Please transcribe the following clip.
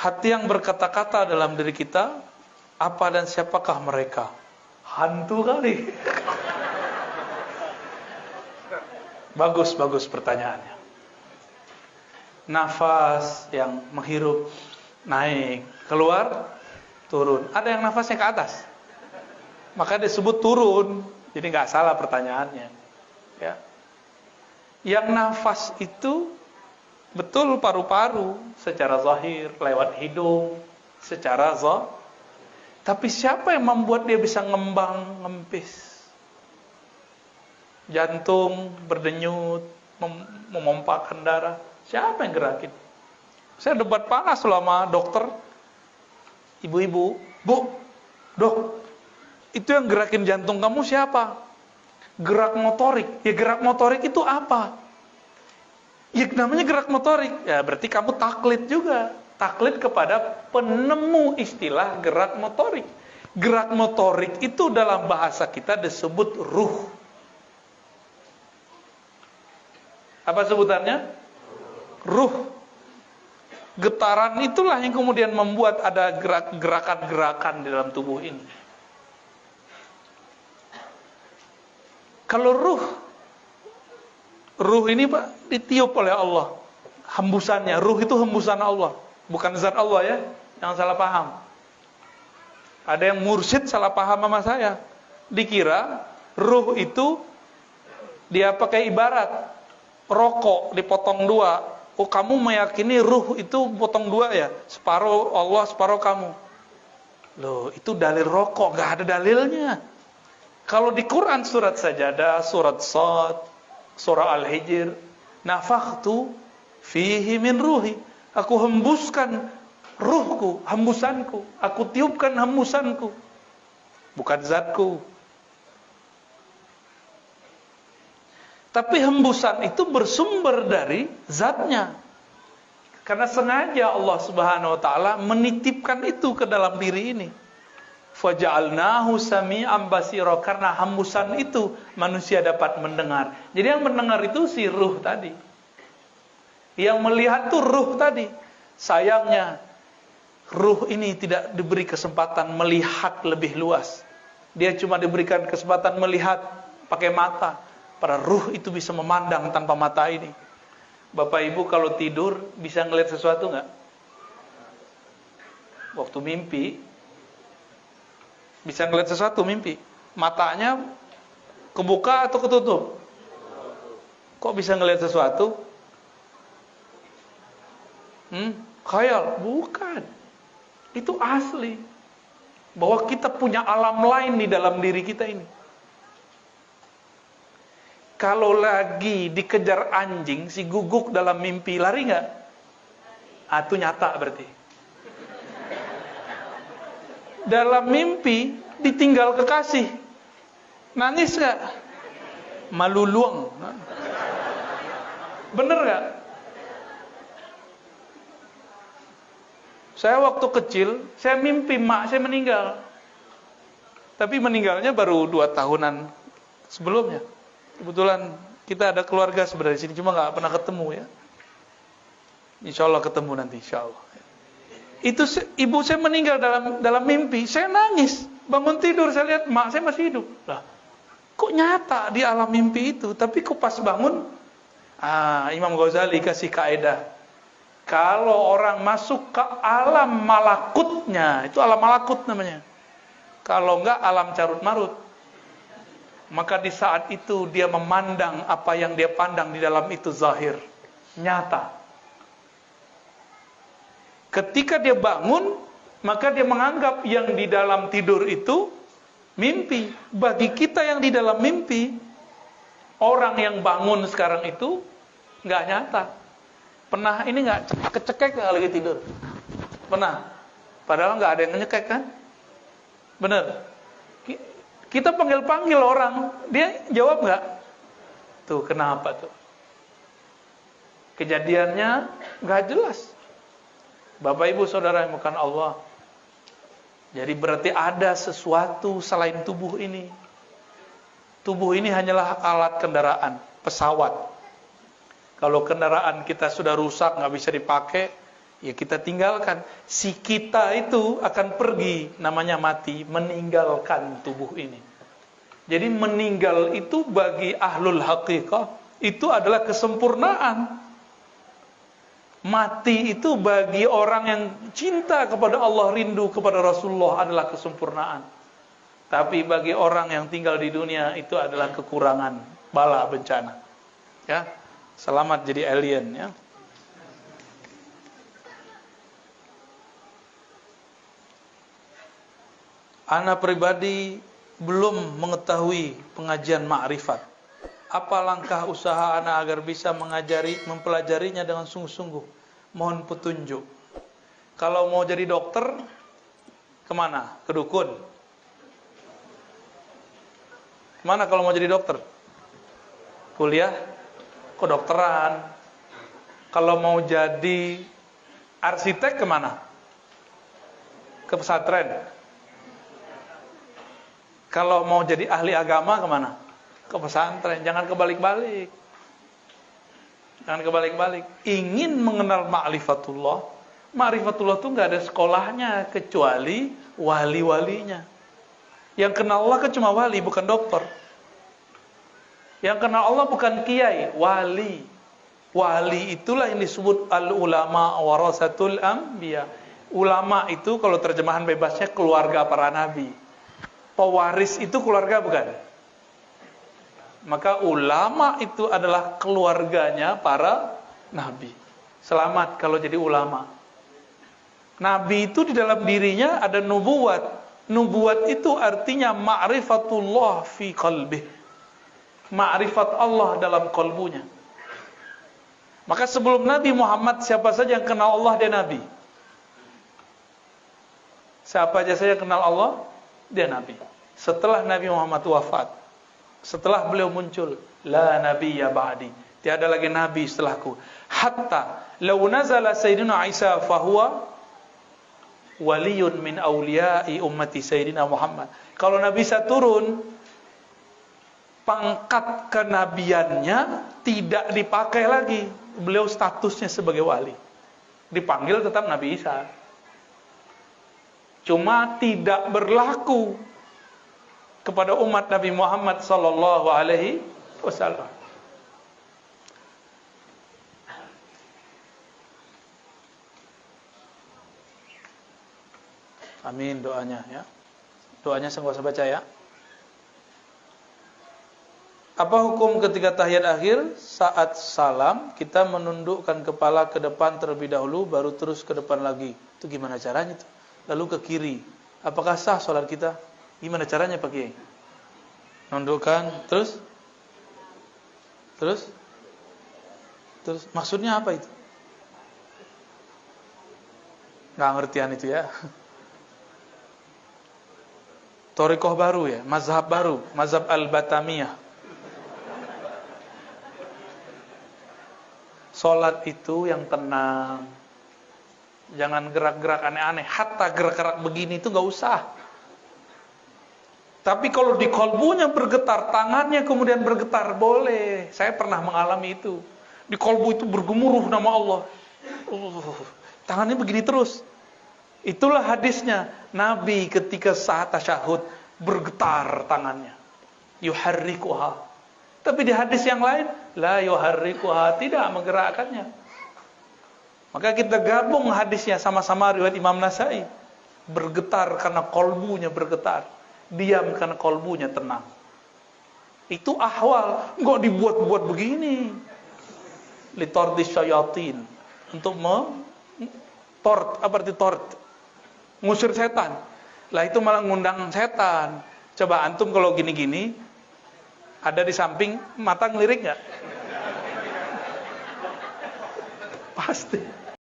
Hati yang berkata-kata dalam diri kita, apa dan siapakah mereka? Hantu kali. Bagus pertanyaannya. Nafas yang menghirup, naik, keluar, turun. Ada yang nafasnya ke atas, maka disebut turun. Jadi nggak salah pertanyaannya. Ya. Yang nafas itu betul paru-paru secara zahir, lewat hidung secara zahir. Tapi siapa yang membuat dia bisa ngembang, ngempis? Jantung berdenyut, memompahkan darah. Siapa yang gerakin? Saya debat panas selama dokter. Ibu-ibu, Bu, dok, itu yang gerakin jantung kamu siapa? Gerak motorik. Ya gerak motorik itu apa? Ya namanya gerak motorik. Ya berarti kamu taklid juga. Taklid kepada penemu istilah gerak motorik. Gerak motorik itu dalam bahasa kita disebut ruh. Apa sebutannya? Ruh. Getaran itulah yang kemudian membuat ada gerakan-gerakan di dalam tubuh ini. Kalau ruh ini Pak ditiup oleh Allah. Hembusannya, ruh itu hembusan Allah, bukan zat Allah ya. Jangan salah paham. Ada yang mursyid salah paham sama saya. Dikira ruh itu dia pakai ibarat rokok dipotong dua. Oh kamu meyakini ruh itu potong dua ya? Separuh Allah, separuh kamu. Loh itu dalil rokok, gak ada dalilnya. Kalau di Quran surat Sajadah, surat Shad, surah Al-Hijr, nafakhtu fihi min ruhi. Aku hembuskan ruhku, hembusanku. Aku tiupkan hembusanku. Bukan zatku. Tapi hembusan itu bersumber dari zatnya. Karena sengaja Allah Subhanahu wa taala menitipkan itu ke dalam diri ini. Faja'alnahu sami'an basira, karena hembusan itu manusia dapat mendengar. Jadi yang mendengar itu si ruh tadi. Yang melihat itu ruh tadi. Sayangnya ruh ini tidak diberi kesempatan melihat lebih luas. Dia cuma diberikan kesempatan melihat pakai mata. Para ruh itu bisa memandang tanpa mata ini. Bapak Ibu kalau tidur bisa ngelihat sesuatu nggak? Waktu mimpi bisa ngelihat sesuatu mimpi. Matanya kebuka atau ketutup? Kok bisa ngelihat sesuatu? Khayal? Bukan. Itu asli. Bahwa kita punya alam lain di dalam diri kita ini. Kalau lagi dikejar anjing, si guguk dalam mimpi, lari nggak? Itu nyata berarti. Dalam mimpi, ditinggal kekasih. Nangis nggak? Maluluang. Bener nggak? Saya waktu kecil, saya mimpi mak saya meninggal. Tapi meninggalnya baru 2 tahunan sebelumnya. Kebetulan kita ada keluarga sebenarnya di sini, cuma nggak pernah ketemu ya. Insya Allah ketemu nanti, insya Allah. Itu ibu saya meninggal dalam mimpi, saya nangis. Bangun tidur saya lihat mak saya masih hidup. Lah, kok nyata di alam mimpi itu? Tapi kok pas bangun, Imam Ghazali kasih kaidah. Kalau orang masuk ke alam malakutnya, itu alam malakut namanya. Kalau enggak alam carut marut. Maka di saat itu dia memandang apa yang dia pandang di dalam itu zahir, nyata. Ketika dia bangun, maka dia menganggap yang di dalam tidur itu mimpi. Bagi kita yang di dalam mimpi, orang yang bangun sekarang itu nggak nyata. Pernah ini nggak kecekek nggak lagi tidur? Pernah? Padahal nggak ada yang nyekek kan? Bener? Kita panggil-panggil orang, dia jawab nggak? Tuh kenapa tuh? Kejadiannya nggak jelas. Bapak Ibu Saudara yang bukan Allah. Jadi berarti ada sesuatu selain tubuh ini. Tubuh ini hanyalah alat kendaraan, pesawat. Kalau kendaraan kita sudah rusak, nggak bisa dipakai, ya kita tinggalkan. Si kita itu akan pergi, namanya mati, meninggalkan tubuh ini. Jadi meninggal itu bagi ahlul haqiqah itu adalah kesempurnaan. Mati itu bagi orang yang cinta kepada Allah, rindu kepada Rasulullah adalah kesempurnaan. Tapi bagi orang yang tinggal di dunia itu adalah kekurangan, bala bencana. Ya, selamat jadi alien ya. Ana pribadi belum mengetahui pengajian ma'rifat. Apa langkah usaha ana agar bisa mempelajarinya dengan sungguh-sungguh? Mohon petunjuk. Kalau mau jadi dokter, kemana? Ke dukun. Kemana kalau mau jadi dokter? Kuliah kedokteran. Kalau mau jadi arsitek, kemana? Ke pesantren. Kalau mau jadi ahli agama, kemana? Ke pesantren. Jangan kebalik-balik. Jangan kebalik-balik. Ingin mengenal ma'rifatullah, ma'rifatullah itu nggak ada sekolahnya kecuali wali-walinya. Yang kenal Allah kan cuma wali, bukan dokter. Yang kenal Allah bukan kiai, wali. Wali itulah yang disebut al-ulama warasatul anbiya. Ulama itu kalau terjemahan bebasnya keluarga para nabi. Pewaris itu keluarga bukan? Maka ulama itu adalah keluarganya para nabi. Selamat kalau jadi ulama. Nabi itu di dalam dirinya ada nubuwat. Nubuwat itu artinya ma'rifatullah fi qalbih. Ma'rifat Allah dalam kalbunya. Maka sebelum Nabi Muhammad, siapa saja yang kenal Allah, dia Nabi. Siapa saja yang kenal Allah, dia Nabi. Setelah Nabi Muhammad wafat, setelah beliau muncul, la nabiyya ba'di, tiada lagi nabi setelahku. Hatta law nazala sayyidina Isa fahuwa waliyun min awliya'i ummati sayyidina Muhammad. Kalau Nabi Isa turun, pangkat kenabiannya tidak dipakai lagi. Beliau statusnya sebagai wali. Dipanggil tetap Nabi Isa. Cuma tidak berlaku kepada umat Nabi Muhammad sallallahu alaihi wasallam. Amin doanya ya. Doanya saya enggak usah baca ya. Apa hukum ketika tahiyat akhir saat salam kita menundukkan kepala ke depan terlebih dahulu baru terus ke depan lagi? Itu gimana caranya itu? Lalu ke kiri. Apakah sah salat kita? Gimana caranya Pak Kiai? Nundukkan terus maksudnya apa itu? Nggak ngertian itu ya. Thariqah baru ya, mazhab baru, mazhab al-Batamiyah. Salat itu yang tenang. Jangan gerak-gerak aneh-aneh. Hatta gerak-gerak begini itu nggak usah. Tapi kalau di kolbunya bergetar, tangannya kemudian bergetar, boleh. Saya pernah mengalami itu. Di kolbu itu bergemuruh nama Allah. Tangannya begini terus. Itulah hadisnya. Nabi ketika saat tasyahud bergetar tangannya. Yuharrikuha. Tapi di hadis yang lain, la yuharrikuha, tidak menggerakkannya. Maka kita gabung hadisnya sama-sama riwayat Imam Nasai. Bergetar karena kolbunya bergetar. Diam karena kolbunya tenang. Itu ahwal, enggak dibuat-buat begini. Litordis syayatin, untuk ngusir setan. Lah itu malah ngundang setan. Coba antum kalau gini-gini, ada di samping mata ngelirik enggak? Pasti.